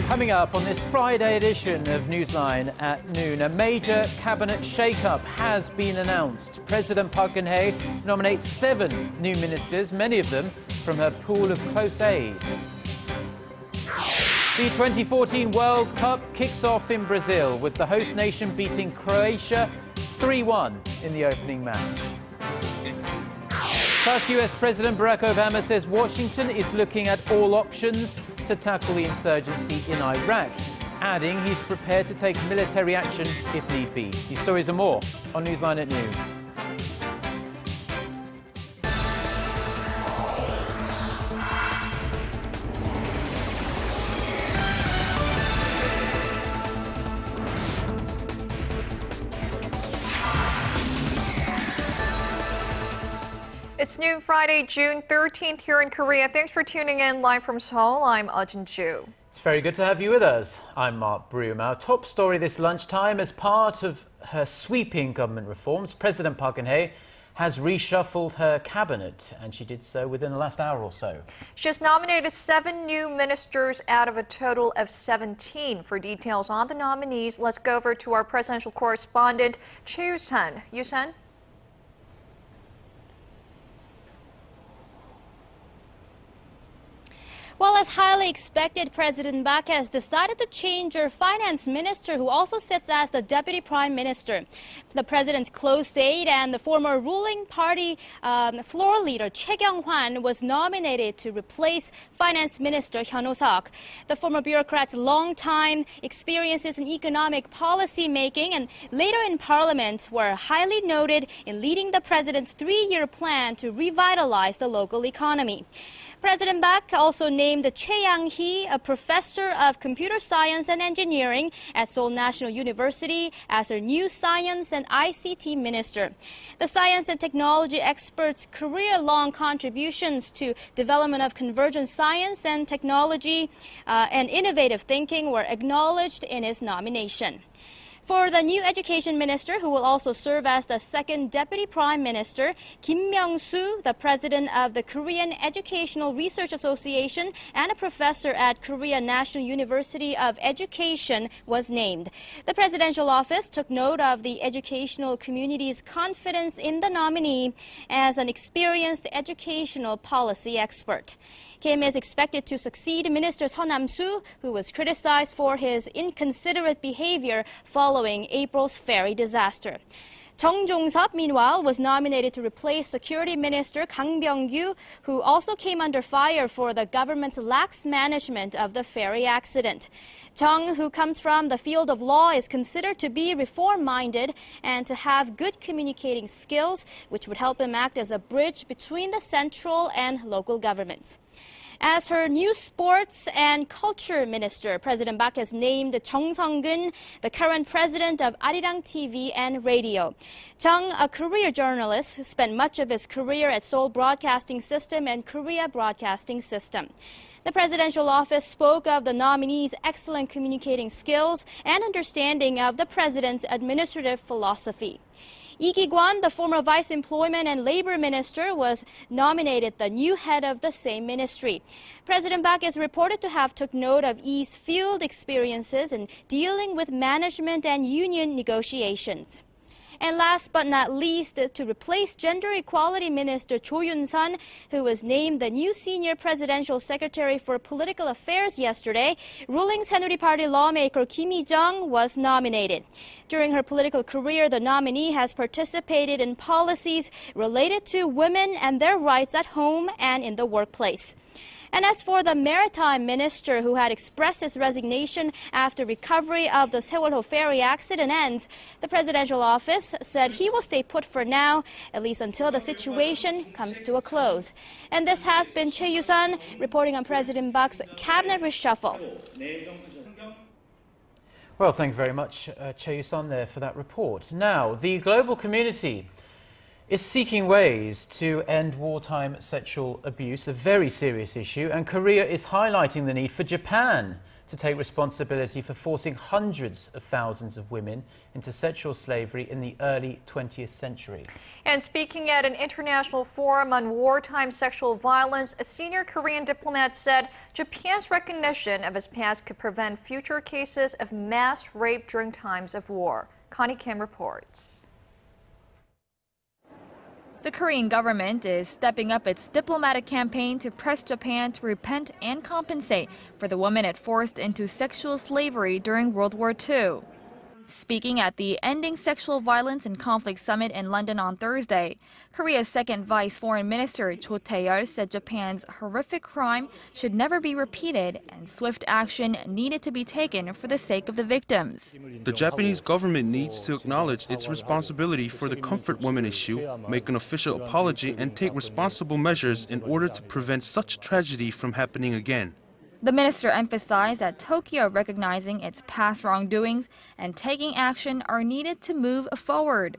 Coming up on this Friday edition of Newsline at noon, a major cabinet shake-up has been announced. President Park Geun-hye nominates 7 new ministers, many of them from her pool of close aides. The 2014 World Cup kicks off in Brazil, with the host nation beating Croatia 3-1 in the opening match. Plus, US President Barack Obama says Washington is looking at all options to tackle the insurgency in Iraq, adding he's prepared to take military action if need be. These stories and more on Newsline at noon. It's noon Friday, June 13th here in Korea. Thanks for tuning in live from Seoul. I'm Eujin Ju. It's very good to have you with us. I'm Mark Broom. Our top story this lunchtime: as part of her sweeping government reforms, President Park Geun-hye has reshuffled her cabinet, and she did so within the last hour or so. She has nominated 7 new ministers out of a total of 17. For details on the nominees, let's go over to our presidential correspondent, Choi You-sun. You-sun? Well, as highly expected, President Park has decided to change her finance minister, who also sits as the deputy prime minister. The president's close aide and the former ruling party floor leader Choi Kyung-hwan was nominated to replace Finance Minister Hyung Oh-seok. The former bureaucrat's long-time experiences in economic policy making and later in parliament were highly noted in leading the president's 3-year plan to revitalize the local economy. President Park also named Choi Yang-hee, a professor of computer science and engineering at Seoul National University, as her new science and ICT minister. The science and technology expert's career-long contributions to development of convergent science and technology and innovative thinking were acknowledged in his nomination. For the new education minister, who will also serve as the second deputy prime minister, Kim Myung-soo, the president of the Korean Educational Research Association and a professor at Korea National University of Education, was named. The presidential office took note of the educational community's confidence in the nominee as an experienced educational policy expert. Kim is expected to succeed Minister Seo Nam-soo, who was criticized for his inconsiderate behavior following April's ferry disaster. Chung Jong-seop, meanwhile, was nominated to replace Security Minister Kang Byung-gyu, who also came under fire for the government's lax management of the ferry accident. Chung, who comes from the field of law, is considered to be reform-minded and to have good communicating skills, which would help him act as a bridge between the central and local governments. As her new sports and culture minister, President Park has named Chung Sung-geun, the current president of Arirang TV and Radio. Chung, a career journalist who spent much of his career at Seoul Broadcasting System and Korea Broadcasting System. The presidential office spoke of the nominee's excellent communicating skills and understanding of the president's administrative philosophy. Lee Ki-kwon, the former Vice Employment and Labor Minister, was nominated the new head of the same ministry. President Park is reported to have took note of Lee's field experiences in dealing with management and union negotiations. And last but not least, to replace Gender Equality Minister Choi You-sun, who was named the new Senior Presidential Secretary for Political Affairs yesterday, ruling Saenuri Party lawmaker Kim Hee-jung was nominated. During her political career, the nominee has participated in policies related to women and their rights at home and in the workplace. And as for the maritime minister, who had expressed his resignation after recovery of the Seoul ferry accident ends, the presidential office said he will stay put for now, at least until the situation comes to a close. And this has been Choi You-sun reporting on President Park's cabinet reshuffle. Well, thank you very much, Choi You-sun, there for that report. Now, the global community is seeking ways to end wartime sexual abuse, a very serious issue, and Korea is highlighting the need for Japan to take responsibility for forcing hundreds of thousands of women into sexual slavery in the early 20th century. And speaking at an international forum on wartime sexual violence, a senior Korean diplomat said Japan's recognition of its past could prevent future cases of mass rape during times of war. Connie Kim reports. The Korean government is stepping up its diplomatic campaign to press Japan to repent and compensate for the women it forced into sexual slavery during World War II. Speaking at the Ending Sexual Violence and Conflict Summit in London on Thursday, Korea's second Vice Foreign Minister Cho Tae-yeol said Japan's horrific crime should never be repeated and swift action needed to be taken for the sake of the victims. The Japanese government needs to acknowledge its responsibility for the comfort women issue, make an official apology, and take responsible measures in order to prevent such tragedy from happening again. The minister emphasized that Tokyo recognizing its past wrongdoings and taking action are needed to move forward.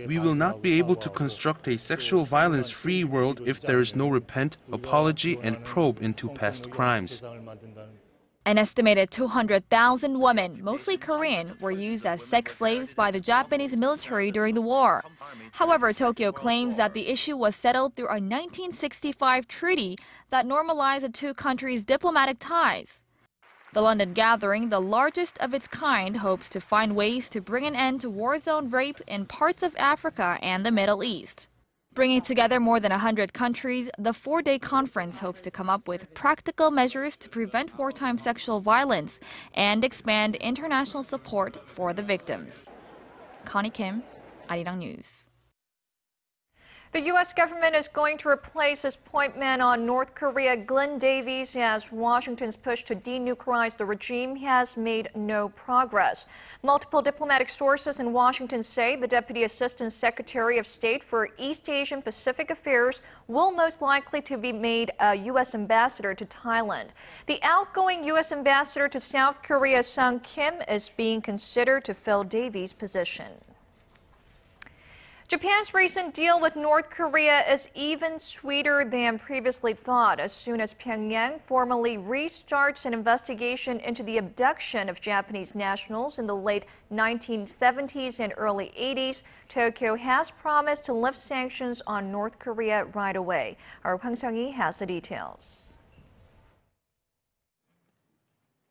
We will not be able to construct a sexual violence-free world if there is no repent, apology, and probe into past crimes. An estimated 200,000 women, mostly Korean, were used as sex slaves by the Japanese military during the war. However, Tokyo claims that the issue was settled through a 1965 treaty that normalized the two countries' diplomatic ties. The London gathering, the largest of its kind, hopes to find ways to bring an end to war-zone rape in parts of Africa and the Middle East. Bringing together more than 100 countries, the four-day conference hopes to come up with practical measures to prevent wartime sexual violence and expand international support for the victims. Connie Kim, Arirang News. The U.S. government is going to replace its point man on North Korea, Glenn Davies, as Washington's push to denuclearize the regime has made no progress. Multiple diplomatic sources in Washington say the Deputy Assistant Secretary of State for East Asian Pacific Affairs will most likely to be made a U.S. ambassador to Thailand. The outgoing U.S. ambassador to South Korea, Sung Kim, is being considered to fill Davies' position. Japan's recent deal with North Korea is even sweeter than previously thought, as soon as Pyongyang formally restarts an investigation into the abduction of Japanese nationals in the late 1970s and early 80s. Tokyo has promised to lift sanctions on North Korea right away. Our Hwang Sung-hee has the details.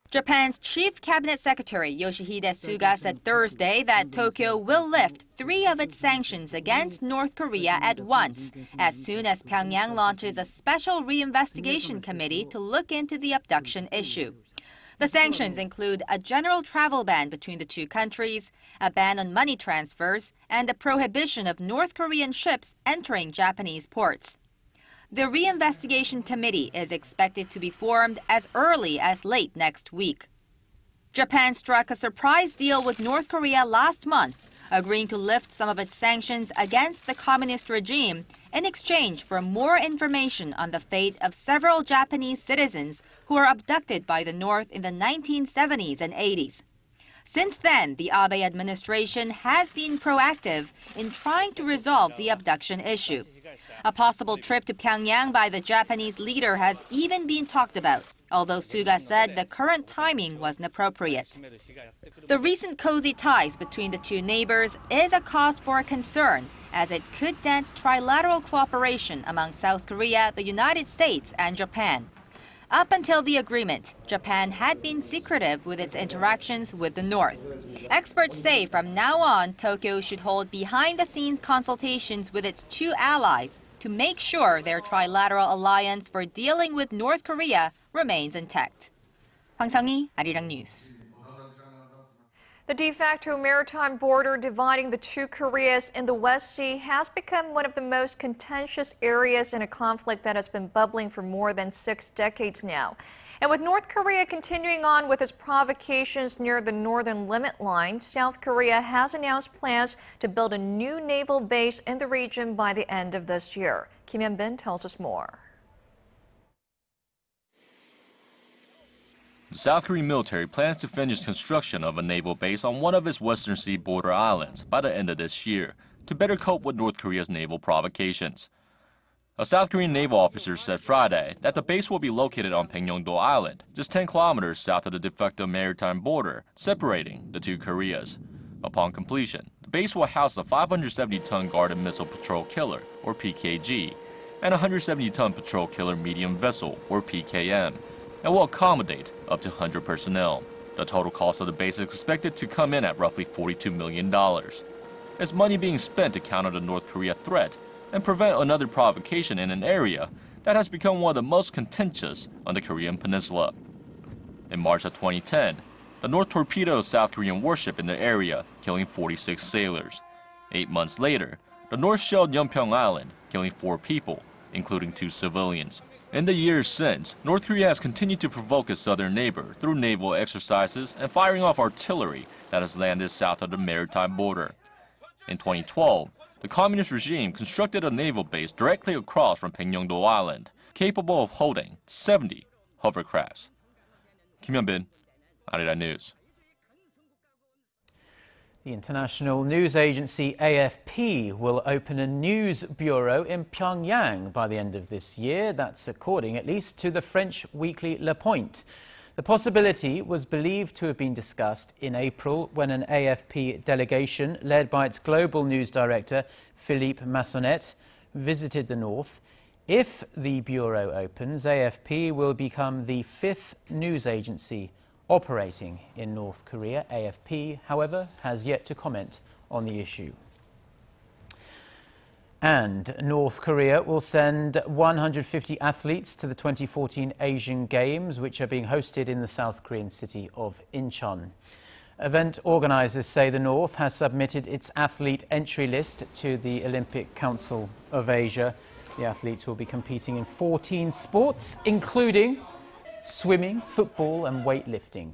Japan's Chief Cabinet Secretary Yoshihide Suga said Thursday that Tokyo will lift 3 of its sanctions against North Korea at once, as soon as Pyongyang launches a special reinvestigation committee to look into the abduction issue. The sanctions include a general travel ban between the two countries, a ban on money transfers, and a prohibition of North Korean ships entering Japanese ports. The reinvestigation committee is expected to be formed as early as late next week. Japan struck a surprise deal with North Korea last month, agreeing to lift some of its sanctions against the communist regime in exchange for more information on the fate of several Japanese citizens who were abducted by the North in the 1970s and 80s. Since then, the Abe administration has been proactive in trying to resolve the abduction issue. A possible trip to Pyongyang by the Japanese leader has even been talked about, although Suga said the current timing wasn't appropriate. The recent cozy ties between the two neighbors is a cause for concern, as it could dent trilateral cooperation among South Korea, the United States, and Japan. Up until the agreement, Japan had been secretive with its interactions with the North. Experts say from now on, Tokyo should hold behind-the-scenes consultations with its two allies to make sure their trilateral alliance for dealing with North Korea remains intact. Hwang Sung-hee, Arirang News. The de facto maritime border dividing the two Koreas in the West Sea has become one of the most contentious areas in a conflict that has been bubbling for more than 6 decades now. And with North Korea continuing on with its provocations near the northern limit line, South Korea has announced plans to build a new naval base in the region by the end of this year. Kim Hyun-bin tells us more. The South Korean military plans to finish construction of a naval base on one of its Western Sea border islands by the end of this year to better cope with North Korea's naval provocations. A South Korean naval officer said Friday that the base will be located on Baekneungdo Island, just 10 kilometers south of the de facto maritime border, separating the two Koreas. Upon completion, the base will house a 570-ton guarded missile patrol killer, or PKG, and a 170-ton patrol killer medium vessel, or PKM, and will accommodate up to 100 personnel. The total cost of the base is expected to come in at roughly $42 million. As money being spent to counter the North Korea threat and prevent another provocation in an area that has become one of the most contentious on the Korean peninsula. In March of 2010, the North torpedoed a South Korean warship in the area, killing 46 sailors. 8 months later, the North shelled Yeonpyeong Island, killing 4 people, including 2 civilians. In the years since, North Korea has continued to provoke its southern neighbor through naval exercises and firing off artillery that has landed south of the maritime border. In 2012, the communist regime constructed a naval base directly across from Baekneungdo Island, capable of holding 70 hovercrafts. Kim Hyun-bin, Arirang News. The international news agency AFP will open a news bureau in Pyongyang by the end of this year. That's according, at least, to the French weekly Le Point. The possibility was believed to have been discussed in April when an AFP delegation, led by its global news director, Philippe Massonet, visited the north. If the bureau opens, AFP will become the 5th news agency operating in North Korea. AFP, however, has yet to comment on the issue. And North Korea will send 150 athletes to the 2014 Asian Games, which are being hosted in the South Korean city of Incheon. Event organizers say the North has submitted its athlete entry list to the Olympic Council of Asia. The athletes will be competing in 14 sports, including swimming, football and weightlifting.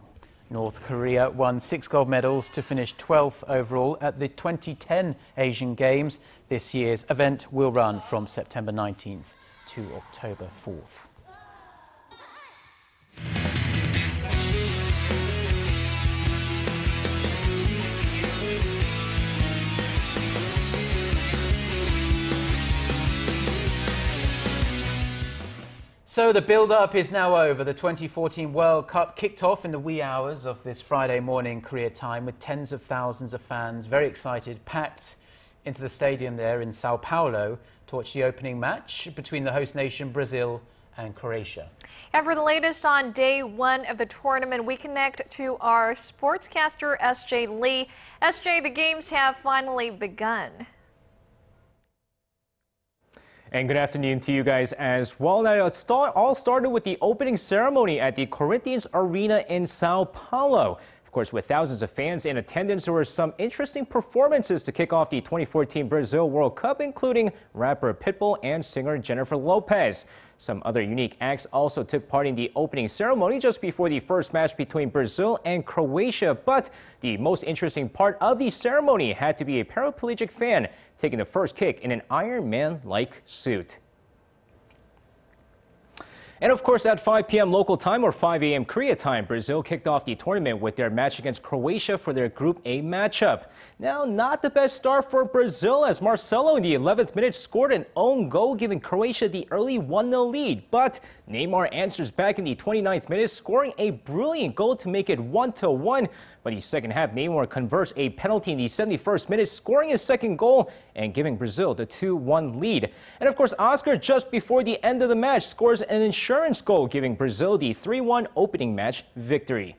North Korea won 6 gold medals to finish 12th overall at the 2010 Asian Games. This year's event will run from September 19th to October 4th. So the build-up is now over. The 2014 World Cup kicked off in the wee hours of this Friday morning Korea time with tens of thousands of fans very excited, packed into the stadium there in Sao Paulo to watch the opening match between the host nation Brazil and Croatia. And for the latest on day 1 of the tournament, we connect to our sportscaster SJ Lee. SJ, the games have finally begun. And good afternoon to you guys as well. Now, it all started with the opening ceremony at the Corinthians Arena in Sao Paulo. Of course, with thousands of fans in attendance, there were some interesting performances to kick off the 2014 Brazil World Cup, including rapper Pitbull and singer Jennifer Lopez. Some other unique acts also took part in the opening ceremony just before the first match between Brazil and Croatia. But the most interesting part of the ceremony had to be a paraplegic fan taking the first kick in an Iron Man-like suit. And of course, at 5 p.m. local time or 5 a.m. Korea time, Brazil kicked off the tournament with their match against Croatia for their Group A matchup. Now, not the best start for Brazil as Marcelo in the 11th minute scored an own goal, giving Croatia the early 1-0 lead. But Neymar answers back in the 29th minute, scoring a brilliant goal to make it 1-1. But in the second half, Neymar converts a penalty in the 71st minute, scoring his second goal and giving Brazil the 2-1 lead. And of course, Oscar, just before the end of the match, scores an insurance goal, giving Brazil the 3-1 opening match victory.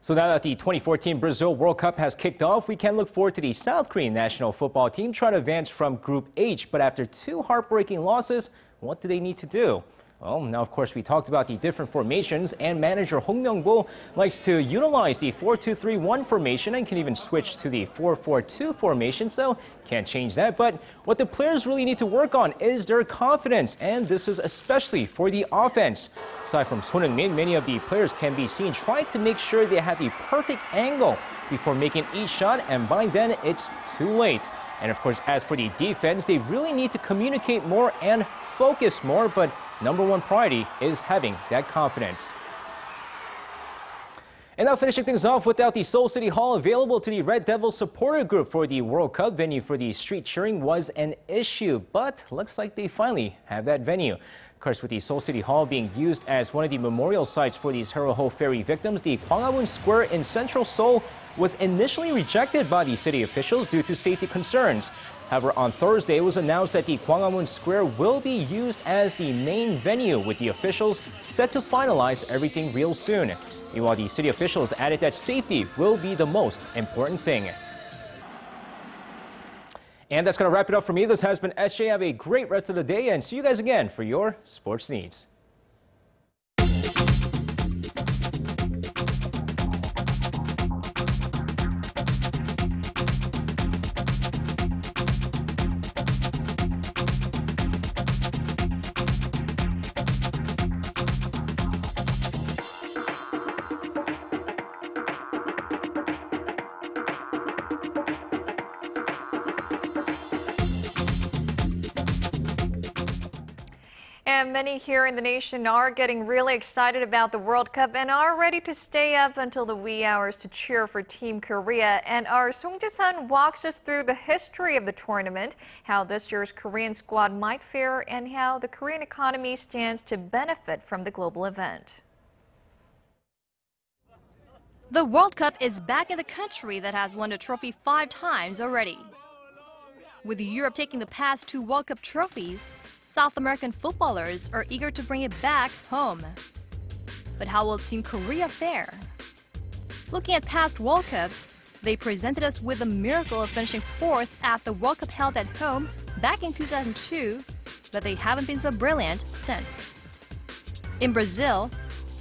So now that the 2014 Brazil World Cup has kicked off, we can look forward to the South Korean national football team trying to advance from Group H. But after 2 heartbreaking losses, what do they need to do? Well, now, of course, we talked about the different formations, and manager Hong Myung-bo likes to utilize the 4-2-3-1 formation and can even switch to the 4-4-2 formation, so can't change that. But what the players really need to work on is their confidence, and this is especially for the offense. Aside from Son Heung-min, many of the players can be seen trying to make sure they have the perfect angle before making each shot, and by then it's too late. And of course, as for the defense, they really need to communicate more and focus more, but number one priority is having that confidence. And now finishing things off, without the Seoul City Hall available to the Red Devils supporter group for the World Cup, venue for the street cheering was an issue. But looks like they finally have that venue. Of course, with the Seoul City Hall being used as one of the memorial sites for these Seoul Ferry victims, the Gwanghwamun Square in central Seoul was initially rejected by the city officials due to safety concerns. However, on Thursday, it was announced that the Gwanghwamun Square will be used as the main venue, with the officials set to finalize everything real soon. Meanwhile, the city officials added that safety will be the most important thing. And that's going to wrap it up for me. This has been SJ. Have a great rest of the day and see you guys again for your sports needs. And many here in the nation are getting really excited about the World Cup and are ready to stay up until the wee hours to cheer for Team Korea. And our Song Ji-sun walks us through the history of the tournament, how this year's Korean squad might fare, and how the Korean economy stands to benefit from the global event. The World Cup is back in the country that has won the trophy 5 times already. With Europe taking the past 2 World Cup trophies, South American footballers are eager to bring it back home. But how will Team Korea fare? Looking at past World Cups, they presented us with the miracle of finishing 4th at the World Cup held at home back in 2002, but they haven't been so brilliant since. In Brazil,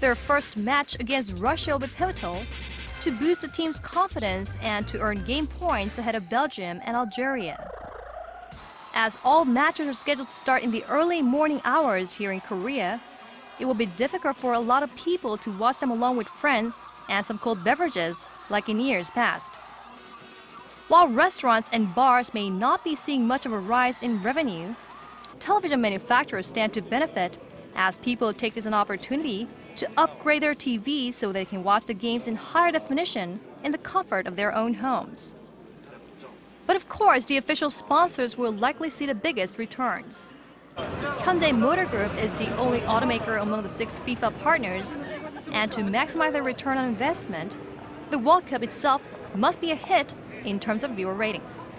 their first match against Russia will be pivotal to boost the team's confidence and to earn game points ahead of Belgium and Algeria. As all matches are scheduled to start in the early morning hours here in Korea, it will be difficult for a lot of people to watch them along with friends and some cold beverages like in years past. While restaurants and bars may not be seeing much of a rise in revenue, television manufacturers stand to benefit as people take this as an opportunity to upgrade their TVs so they can watch the games in higher definition in the comfort of their own homes. But of course, the official sponsors will likely see the biggest returns. Hyundai Motor Group is the only automaker among the 6 FIFA partners, and to maximize their return on investment, the World Cup itself must be a hit in terms of viewer ratings.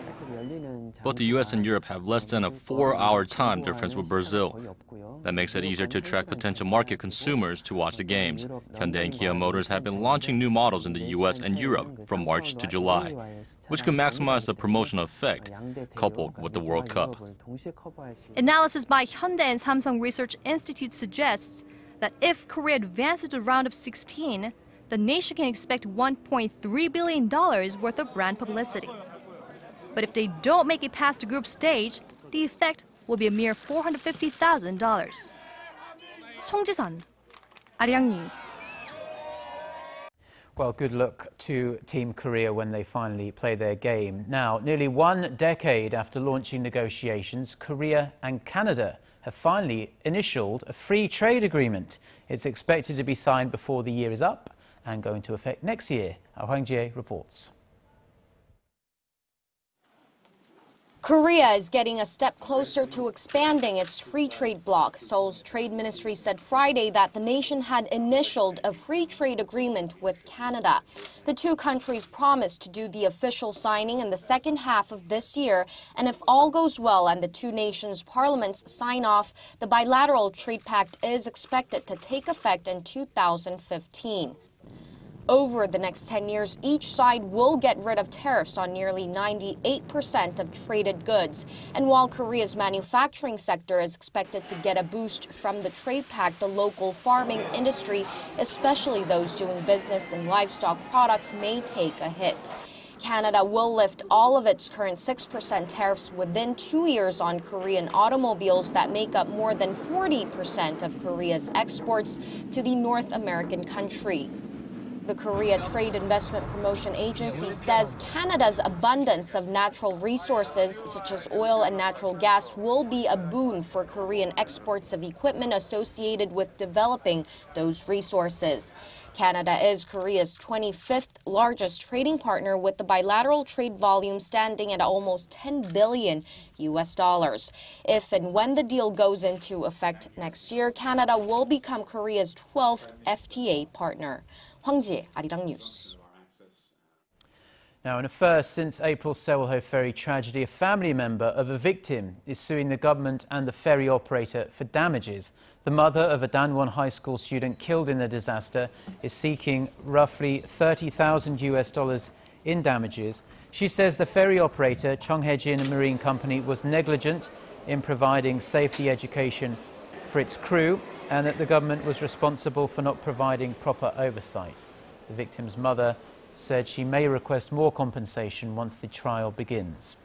Both the US and Europe have less than a 4-hour time difference with Brazil. That makes it easier to attract potential market consumers to watch the games. Hyundai and Kia Motors have been launching new models in the US and Europe from March to July, which can maximize the promotional effect coupled with the World Cup. Analysis by Hyundai and Samsung Research Institute suggests that if Korea advances to round of 16, the nation can expect $1.3 billion worth of brand publicity. But if they don't make it past the group stage, the effect will be a mere $450,000. Song Ji-sun, Arirang News. Well, good luck to Team Korea when they finally play their game. Now, nearly 1 decade after launching negotiations, Korea and Canada have finally initialed a free trade agreement. It's expected to be signed before the year is up and go into effect next year. Hwang Jae reports. Korea is getting a step closer to expanding its free trade bloc. Seoul's trade ministry said Friday that the nation had initialed a free trade agreement with Canada. The 2 countries promised to do the official signing in the second half of this year, and if all goes well and the 2 nations' parliaments sign off, the bilateral trade pact is expected to take effect in 2015. Over the next 10 years, each side will get rid of tariffs on nearly 98% of traded goods. And while Korea's manufacturing sector is expected to get a boost from the trade pact, the local farming industry, especially those doing business in livestock products, may take a hit. Canada will lift all of its current 6% tariffs within 2 years on Korean automobiles that make up more than 40% of Korea's exports to the North American country. The Korea Trade Investment Promotion Agency says Canada's abundance of natural resources, such as oil and natural gas, will be a boon for Korean exports of equipment associated with developing those resources. Canada is Korea's 25th largest trading partner, with the bilateral trade volume standing at almost $10 billion. If and when the deal goes into effect next year, Canada will become Korea's 12th FTA partner. Hwang Ji, Arirang News. Now, in a first since April's Seoul Ferry tragedy, a family member of a victim is suing the government and the ferry operator for damages. The mother of a Danwon High School student killed in the disaster is seeking roughly $30,000 in damages. She says the ferry operator, Chonghaejin Marine Company, was negligent in providing safety education for its crew, and that the government was responsible for not providing proper oversight. The victim's mother said she may request more compensation once the trial begins.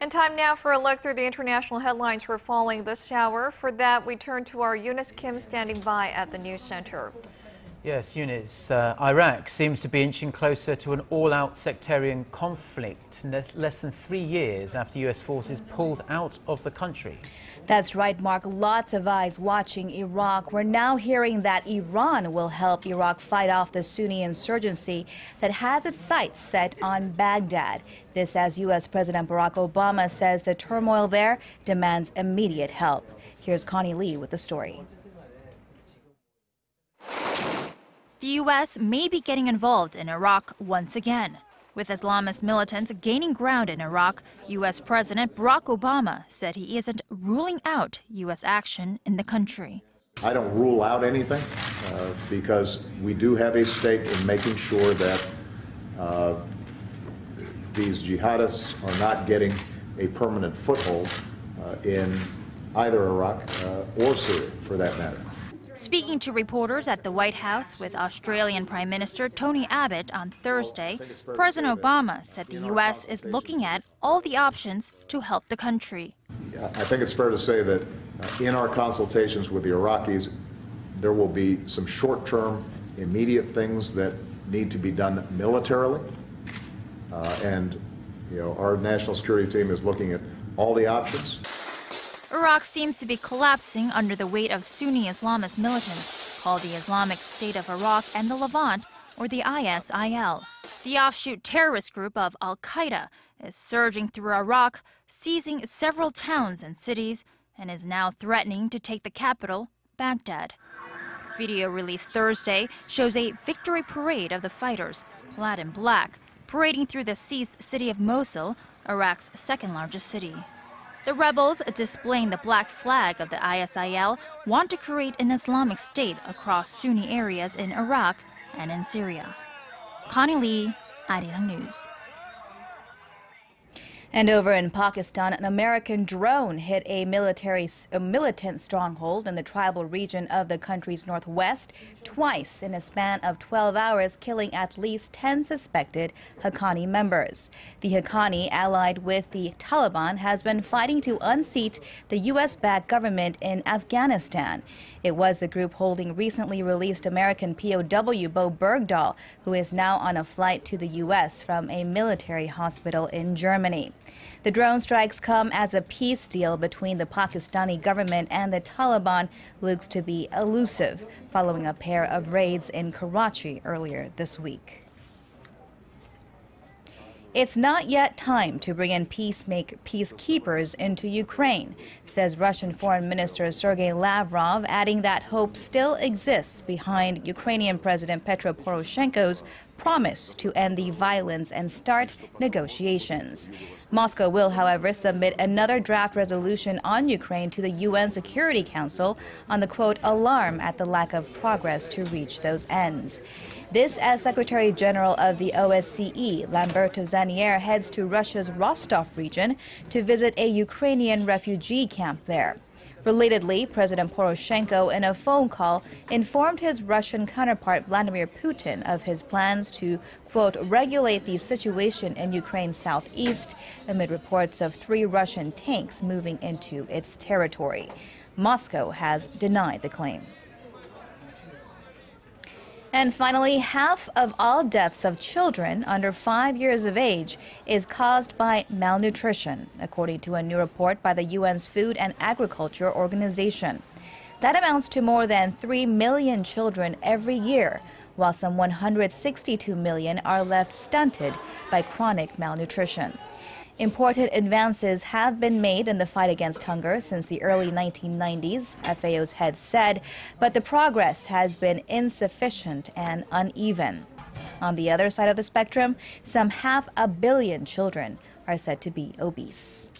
And time now for a look through the international headlines we're following this hour. For that, we turn to our Eunice Kim standing by at the news center. Yes, Eunice, Iraq seems to be inching closer to an all-out sectarian conflict less than 3 years after U.S. forces pulled out of the country. That's right, Mark. Lots of eyes watching Iraq. We're now hearing that Iran will help Iraq fight off the Sunni insurgency that has its sights set on Baghdad. This as U.S. President Barack Obama says the turmoil there demands immediate help. Here's Connie Lee with the story. The U.S. may be getting involved in Iraq once again. With Islamist militants gaining ground in Iraq, U.S. President Barack Obama said he isn't ruling out U.S. action in the country. I don't rule out anything because we do have a stake in making sure that these jihadists are not getting a permanent foothold in either Iraq or Syria, for that matter. Speaking to reporters at the White House with Australian Prime Minister Tony Abbott on Thursday, President Obama said the U.S. is looking at all the options to help the country. I think it's fair to say that in our consultations with the Iraqis, there will be some short-term, immediate things that need to be done militarily. And our national security team is looking at all the options. Iraq seems to be collapsing under the weight of Sunni Islamist militants called the Islamic State of Iraq and the Levant, or the ISIL. The offshoot terrorist group of al-Qaeda is surging through Iraq, seizing several towns and cities, and is now threatening to take the capital, Baghdad. Video released Thursday shows a victory parade of the fighters, clad in black, parading through the seized city of Mosul, Iraq's second-largest city. The rebels, displaying the black flag of the ISIL, want to create an Islamic State across Sunni areas in Iraq and in Syria. Connie Lee, Arirang News. And over in Pakistan, an American drone hit a militant stronghold in the tribal region of the country's northwest twice in a span of 12 hours, killing at least 10 suspected Haqqani members. The Haqqani, allied with the Taliban, has been fighting to unseat the U.S.-backed government in Afghanistan. It was the group holding recently released American POW Bo Bergdahl, who is now on a flight to the U.S. from a military hospital in Germany. The drone strikes come as a peace deal between the Pakistani government and the Taliban looks to be elusive, following a pair of raids in Karachi earlier this week. It's not yet time to bring in peacekeepers into Ukraine, says Russian Foreign Minister Sergei Lavrov, adding that hope still exists behind Ukrainian President Petro Poroshenko's promise to end the violence and start negotiations. Moscow will, however, submit another draft resolution on Ukraine to the UN Security Council on the, quote, alarm at the lack of progress to reach those ends. This as Secretary General of the OSCE, Lamberto Zanier, heads to Russia's Rostov region to visit a Ukrainian refugee camp there. Relatedly, President Poroshenko, in a phone call, informed his Russian counterpart Vladimir Putin of his plans to, quote, regulate the situation in Ukraine's southeast amid reports of 3 Russian tanks moving into its territory. Moscow has denied the claim. And finally, half of all deaths of children under 5 years of age is caused by malnutrition, according to a new report by the UN's Food and Agriculture Organization. That amounts to more than 3 million children every year, while some 162 million are left stunted by chronic malnutrition. Important advances have been made in the fight against hunger since the early 1990s, FAO's head said, but the progress has been insufficient and uneven. On the other side of the spectrum, some 500 million children are said to be obese.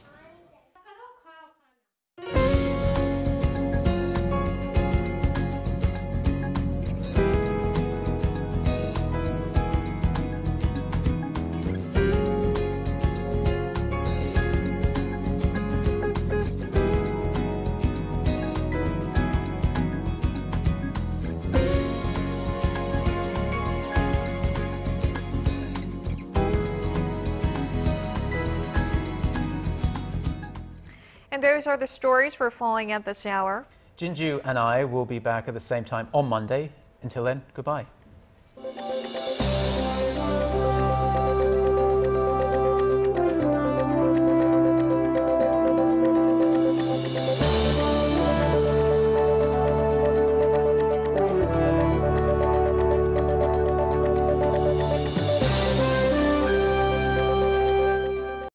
And those are the stories we're following at this hour. Jinju and I will be back at the same time on Monday. Until then, goodbye.